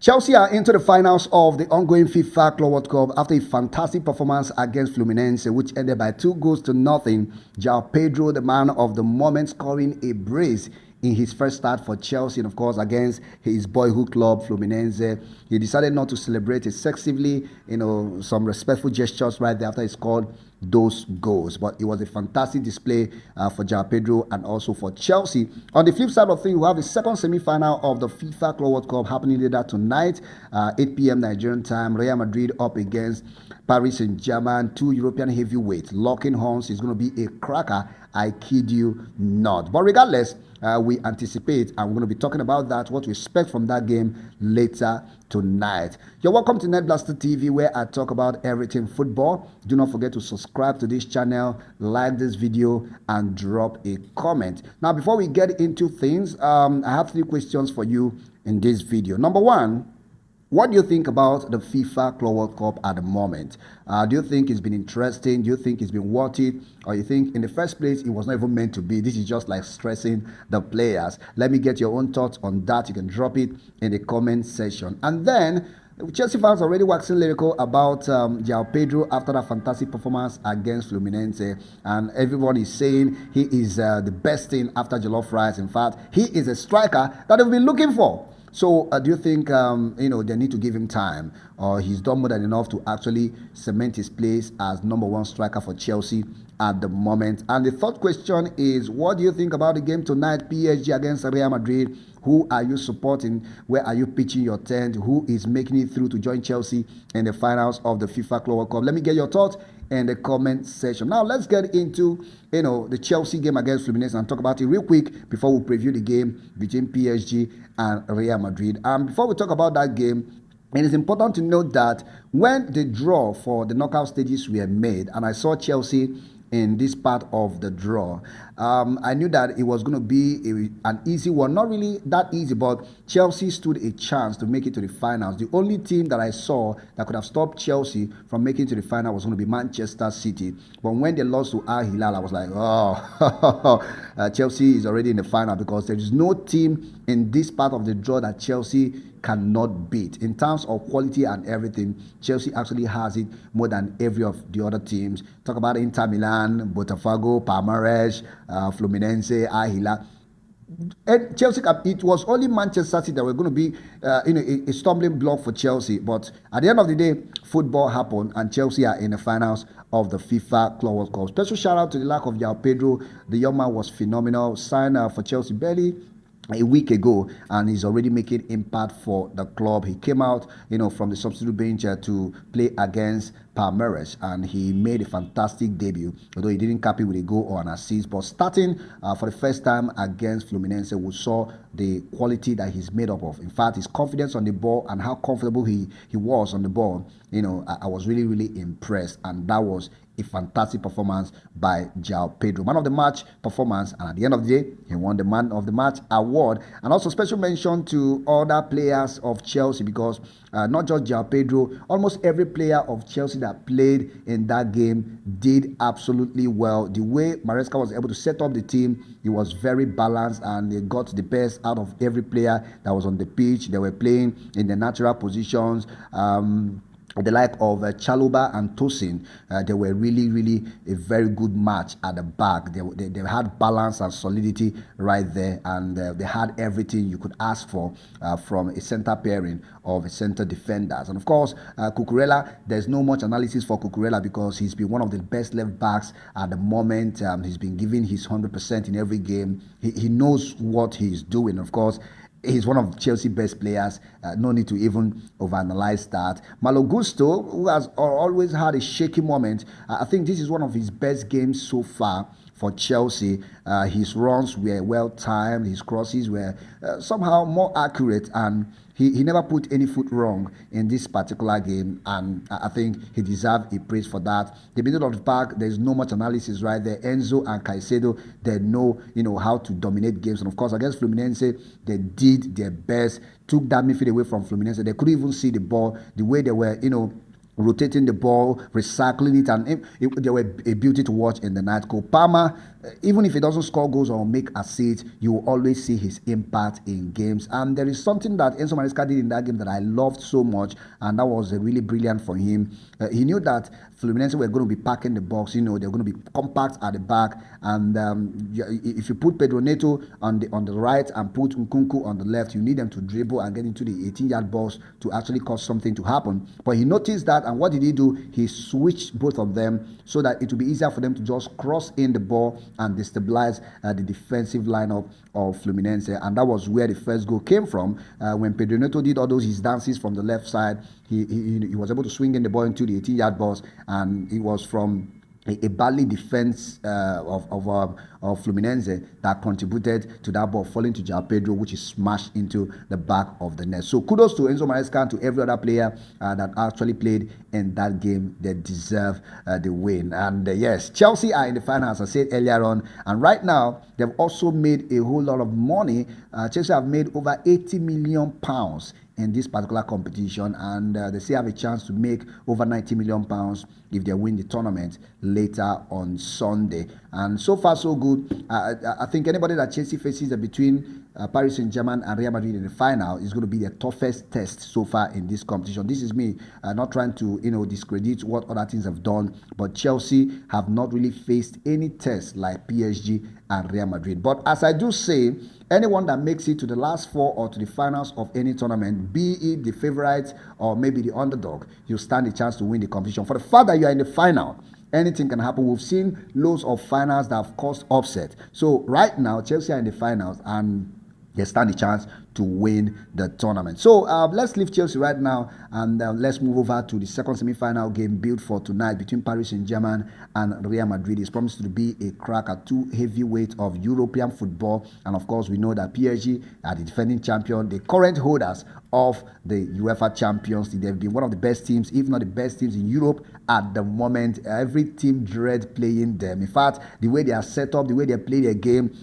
Chelsea are into the finals of the ongoing FIFA Club World Cup after a fantastic performance against Fluminense, which ended by 2-0. Joao Pedro, the man of the moment, scoring a brace in his first start for Chelsea, and of course against his boyhood club Fluminense. He decided not to celebrate excessively, some respectful gestures right there after he scored those goals. But it was a fantastic display for Joao Pedro and also for Chelsea. On the flip side of things, we have the second semi-final of the FIFA Club World Cup happening later tonight, 8 p.m. Nigerian time. Real Madrid up against Paris Saint-Germain, two European heavyweights. Locking horns is going to be a cracker, I kid you not. But regardless, we anticipate, and we're going to be talking about that, what we expect from that game later tonight. You're welcome to Net Blaster TV, where I talk about everything football. Do not forget to subscribe to this channel, like this video, and drop a comment. Now, before we get into things, I have 3 questions for you in this video. Number 1, what do you think about the FIFA Club World Cup at the moment? Do you think it's been interesting? Do you think it's been worth it? Or you think in the first place it was not even meant to be? This is just like stressing the players. Let me get your own thoughts on that. You can drop it in the comment section. And then Chelsea fans are already waxing lyrical about Joao Pedro after that fantastic performance against Fluminense, and everyone is saying he is the best thing after jollof rice. In fact, he is a striker that they've been looking for. So do you think, they need to give him time, or he's done more than enough to actually cement his place as number 1 striker for Chelsea at the moment? And the third question is, what do you think about the game tonight, PSG against Real Madrid? Who are you supporting? Where are you pitching your tent? Who is making it through to join Chelsea in the finals of the FIFA Club World Cup? Let me get your thoughts in the comment section. Now let's get into the Chelsea game against Fluminense and talk about it real quick before we preview the game between PSG and Real Madrid. And before we talk about that game, it is important to note that when the draw for the knockout stages were made, and I saw Chelsea in this part of the draw, I knew that it was going to be an easy one. Not really that easy, but Chelsea stood a chance to make it to the finals. The only team that I saw that could have stopped Chelsea from making it to the final was going to be Manchester City. But when they lost to Al Hilal, I was like, Chelsea is already in the final, because there is no team in this part of the draw that Chelsea cannot beat. In terms of quality and everything, Chelsea actually has it more than every of the other teams. Talk about Inter Milan, Botafogo, Palmeiras, Fluminense, Al Hilal. And Chelsea, it was only Manchester City that were going to be a stumbling block for Chelsea. But at the end of the day, football happened, and Chelsea are in the finals of the FIFA Club World Cup. Special shout out to the lack of Joao Pedro. The young man was phenomenal. Signed for Chelsea barely a week ago, and he's already making impact for the club. He came out, from the substitute bench to play against Palmeiras, and he made a fantastic debut, although he didn't cap it with a goal or an assist. But starting for the first time against Fluminense, we saw the quality that he's made up of. In fact, his confidence on the ball and how comfortable he was on the ball, I was really, really impressed, and that was a fantastic performance by Joao Pedro. Man of the match performance, and at the end of the day, he won the man of the match award. And also special mention to other players of Chelsea, because not just Joao Pedro, almost every player of Chelsea that played in that game did absolutely well. The way Maresca was able to set up the team, it was very balanced, and they got the best out of every player that was on the pitch. They were playing in the natural positions. The like of Chaluba and Tosin, they were really, really a very good match at the back. They had balance and solidity right there, and they had everything you could ask for from a center pairing of center defenders. And of course, Cucurella, there's no much analysis for Cucurella, because he's been one of the best left backs at the moment. He's been giving his 100% in every game. He knows what he's doing. Of course, he's one of Chelsea's best players. No need to even overanalyze that. Malo Gusto, who has always had a shaky moment, I think this is one of his best games so far for Chelsea. His runs were well timed. His crosses were somehow more accurate, and he never put any foot wrong in this particular game, and I think he deserved a praise for that. The middle of the park, there's no much analysis right there. Enzo and Caicedo, they know how to dominate games, and of course against Fluminense, they did their best, took that midfield away from Fluminense. They couldn't even see the ball. The way they were rotating the ball, recycling it, and they were a beauty to watch in the night. Cole Palmer, even if he doesn't score goals or make assists, you will always see his impact in games. And there is something that Enzo Maresca did in that game that I loved so much, and that was really brilliant for him. He knew that Fluminense were going to be packing the box. They're going to be compact at the back, and if you put Pedro Neto on the right and put Nkunku on the left, you need them to dribble and get into the 18-yard box to actually cause something to happen. But he noticed that, and what did he do? He switched both of them so that it would be easier for them to just cross in the ball and destabilize the defensive lineup of Fluminense. And that was where the first goal came from. When Pedro Neto did all those his dances from the left side, he was able to swing in the ball into the 18-yard box, and it was from a badly defense of Fluminense that contributed to that ball falling to Joao Pedro, which is smashed into the back of the net. So kudos to Enzo Maresca and to every other player that actually played in that game. They deserve the win. And yes, Chelsea are in the final, as I said earlier on, and right now they've also made a whole lot of money. Chelsea have made over £80 million in this particular competition, and they still have a chance to make over £90 million if they win the tournament later on Sunday. And so far so good. I think anybody that Chelsea faces between Paris Saint-Germain and Real Madrid in the final is going to be the toughest test so far in this competition. This is me not trying to discredit what other teams have done, but Chelsea have not really faced any test like PSG and Real Madrid. But as I do say, anyone that makes it to the last four or to the finals of any tournament, be it the favorite or maybe the underdog, you stand a chance to win the competition. For the fact that you are in the final, anything can happen. We've seen loads of finals that have caused upset. So right now, Chelsea are in the finals and they stand a chance to win the tournament. So let's leave Chelsea right now and let's move over to the second semi-final game built for tonight between Paris Saint-Germain and Real Madrid. It's promised to be a cracker, two heavyweights of European football, and of course we know that PSG are the defending champion, the current holders of the UEFA Champions League. They've been one of the best teams, if not the best teams in Europe at the moment. Every team dreads playing them. In fact, the way they are set up, the way they play their game,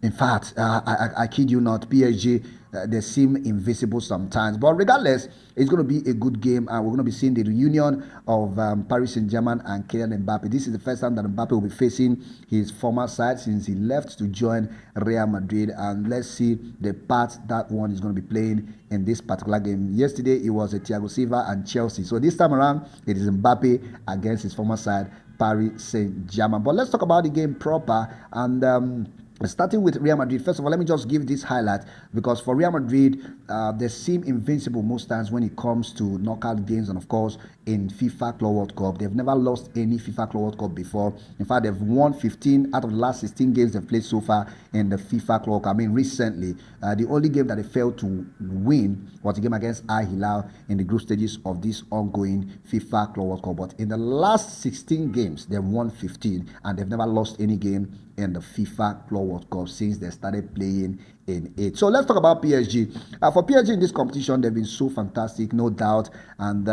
in fact, I kid you not, PSG, they seem invisible sometimes. But regardless, it's going to be a good game, and we're going to be seeing the reunion of Paris Saint-Germain and Kylian Mbappe. This is the first time that Mbappe will be facing his former side since he left to join Real Madrid. And let's see the part that one is going to be playing in this particular game. Yesterday, it was Thiago Silva and Chelsea. So this time around, it is Mbappe against his former side, Paris Saint-Germain. But let's talk about the game proper. And starting with Real Madrid, first of all, let me just give this highlight, because for Real Madrid, they seem invincible most times when it comes to knockout games, and of course in FIFA Club World Cup. They've never lost any FIFA Club World Cup before. In fact, they've won 15 out of the last 16 games they've played so far in the FIFA Club World Cup. I mean, recently, the only game that they failed to win was a game against Al Hilal in the group stages of this ongoing FIFA Club World Cup. But in the last 16 games, they've won 15, and they've never lost any game in the FIFA Club World Cup since they started playing in it. So let's talk about PSG. For PSG in this competition, they've been so fantastic, no doubt. And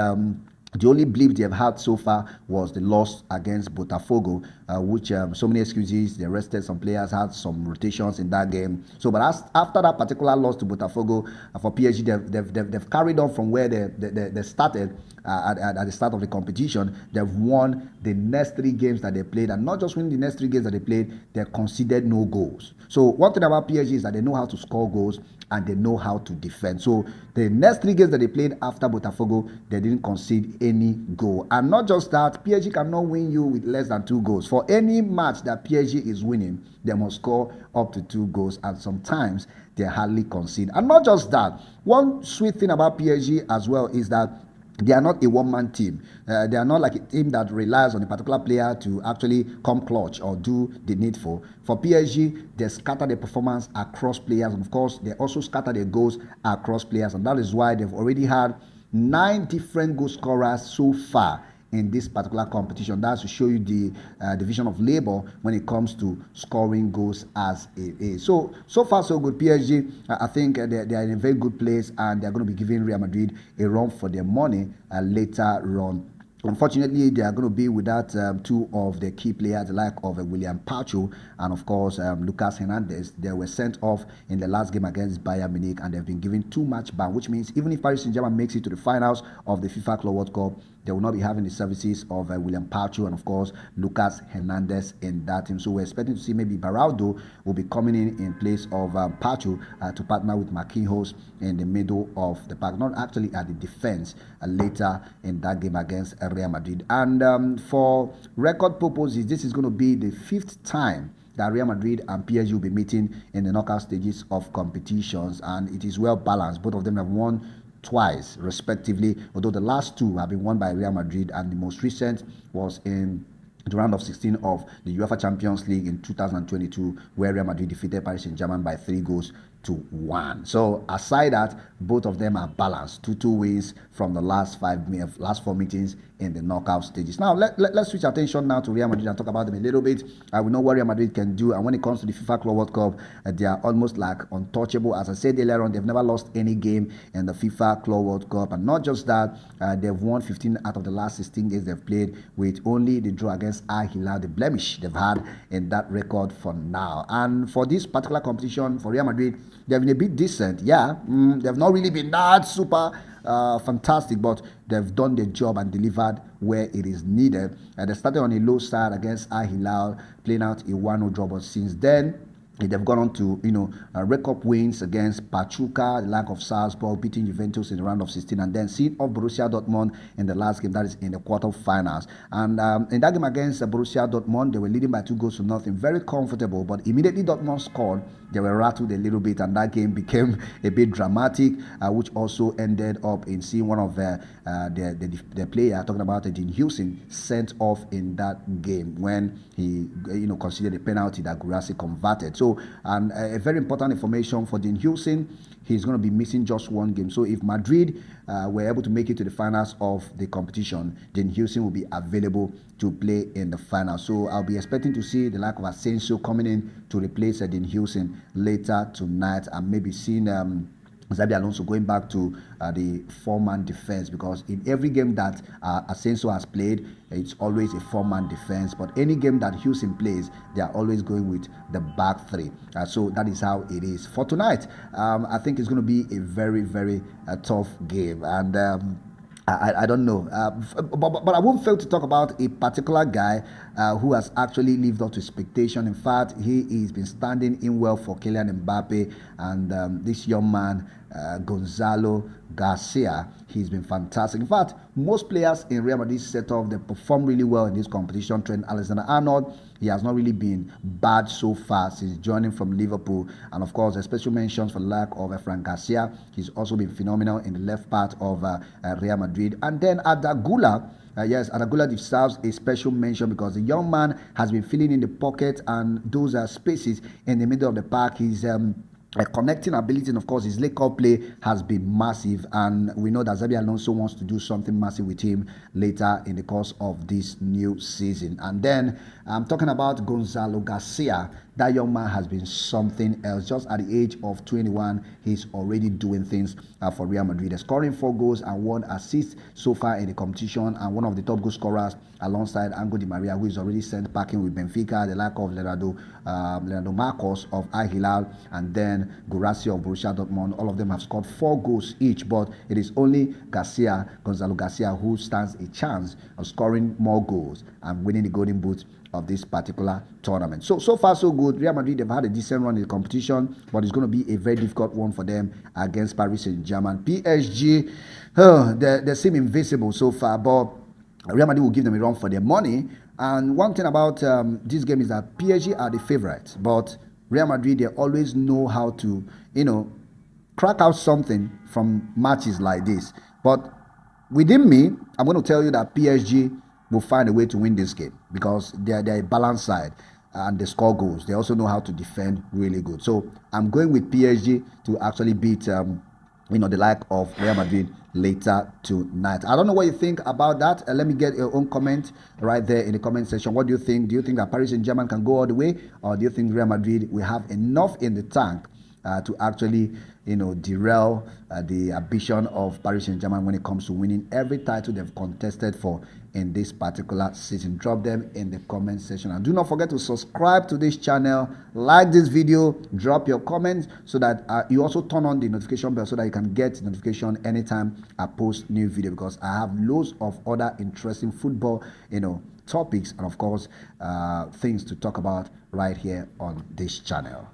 the only blip they've had so far was the loss against Botafogo, which so many excuses. They rested some players, had some rotations in that game. So, but after that particular loss to Botafogo, for PSG, they've carried on from where they started at the start of the competition. They've won the next 3 games that they played, and not just winning the next 3 games that they played, they conceded no goals. So one thing about PSG is that they know how to score goals and they know how to defend. So the next 3 games that they played after Botafogo, they didn't concede any goal. And not just that, PSG cannot win you with less than 2 goals. For any match that PSG is winning, they must score up to 2 goals, and sometimes they hardly concede. And not just that, one sweet thing about PSG as well is that they are not a one-man team. They are not like a team that relies on a particular player to actually come clutch or do the needful. For PSG, they scatter their performance across players. And of course, they also scatter their goals across players. And that is why they've already had 9 different goal scorers so far in this particular competition. That's to show you the division of labor when it comes to scoring goals as it is. So far so good. PSG, I think they are in a very good place, and they're going to be giving Real Madrid a run for their money later on. Unfortunately, they are going to be without 2 of the key players, the like of William Pacho and, of course, Lucas Hernandez. They were sent off in the last game against Bayern Munich, and they've been given 2-match ban, which means even if Paris Saint-Germain makes it to the finals of the FIFA Club World Cup, they will not be having the services of William Pacho and of course Lucas Hernandez in that team. So we're expecting to see maybe Baraldo will be coming in place of Pacho to partner with Marquinhos in the middle of the park, not actually at the defense later in that game against Real Madrid. And for record purposes, this is going to be the 5th time that Real Madrid and PSG will be meeting in the knockout stages of competitions, and it is well balanced. Both of them have won twice respectively, although the last 2 have been won by Real Madrid, and the most recent was in the round of 16 of the UEFA Champions League in 2022, where Real Madrid defeated Paris Saint-Germain by 3-1. So aside that, both of them are balanced, 2-2 wins from the last 4 meetings in the knockout stages. Now let's switch attention now to Real Madrid and talk about them a little bit. We know what Real Madrid can do, and when it comes to the FIFA Club World Cup, they are almost like untouchable. As I said earlier on, they've never lost any game in the FIFA Club World Cup, and not just that, they've won 15 out of the last 16 games they've played, with only the draw against Al Hilal, the blemish they've had in that record for now. And for this particular competition for Real Madrid, they've been a bit decent. They've not really been that super fantastic, but they've done their job and delivered where it is needed. They started on a low side against Al Hilal, playing out a 1-0 draw, but since then they've gone on to rake up wins against Pachuca, the lack of Salzburg, beating Juventus in the round of 16, and then seeing off Borussia Dortmund in the last game, that is in the quarterfinals. And in that game against Borussia Dortmund, they were leading by 2-0, very comfortable, but immediately Dortmund scored, they were rattled a little bit, and that game became a bit dramatic, which also ended up in seeing one of the player, talking about Dean Houston, sent off in that game when he considered a penalty that Guirassy converted. So, and a very important information for Dean Houston, he's going to be missing just 1 game. So if Madrid were able to make it to the finals of the competition, Dean Houston will be available to play in the final. So I'll be expecting to see the lack of Asensio coming in to replace Dean Houston later tonight, and maybe seeing Xabi Alonso going back to the 4-man defense, because in every game that Asensio has played, it's always a 4-man defense, but any game that Houston plays, they are always going with the back 3. So that is how it is for tonight. I think it's going to be a very, very tough game, and I don't know, but I won't fail to talk about a particular guy who has actually lived up to expectation. In fact, he has been standing in well for Kylian Mbappe, and this young man, Gonzalo Garcia, he's been fantastic. In fact, most players in Real Madrid setup, they perform really well in this competition. Trent Alexander-Arnold, he has not really been bad so far since joining from Liverpool, and of course, a special mentions for the lack of Frank Garcia. He's also been phenomenal in the left part of Real Madrid. And then Adagula, yes, Adagula deserves a special mention because the young man has been filling in the pocket and those spaces in the middle of the park. He's connecting ability, and of course his link-up play has been massive, and we know that Xabi Alonso wants to do something massive with him later in the course of this new season. And then I'm talking about Gonzalo Garcia. That young man has been something else. Just at the age of 21, he's already doing things for Real Madrid. He's scoring 4 goals and 1 assist so far in the competition, and one of the top goal scorers alongside Angel Di Maria, who is already sent packing with Benfica, the lack of Leonardo Marcos of Al Hilal, and then Guirassy of Borussia Dortmund. All of them have scored 4 goals each, but it is only Gonzalo Garcia, who stands a chance of scoring more goals and winning the Golden Boot of this particular tournament. So far so good. Real Madrid, they've had a decent run in the competition, but it's going to be a very difficult one for them against Paris Saint-Germain. PSG, they seem invincible so far, but Real Madrid will give them a run for their money. And one thing about this game is that PSG are the favorites, but Real Madrid, they always know how to, crack out something from matches like this. But within me, I'm going to tell you that PSG will find a way to win this game because they're a balanced side and they score goals. They also know how to defend really good. So I'm going with PSG to actually beat the like of Real Madrid later tonight. I don't know what you think about that. Let me get your own comment right there in the comment section. What do you think? Do you think that Paris Saint-Germain can go all the way, or do you think Real Madrid will have enough in the tank to actually, derail the ambition of Paris Saint-Germain when it comes to winning every title they've contested for in this particular season. Drop them in the comment section, and do not forget to subscribe to this channel, like this video, drop your comments, so that you also turn on the notification bell so that you can get notification anytime I post new video, because I have loads of other interesting football topics and of course things to talk about right here on this channel.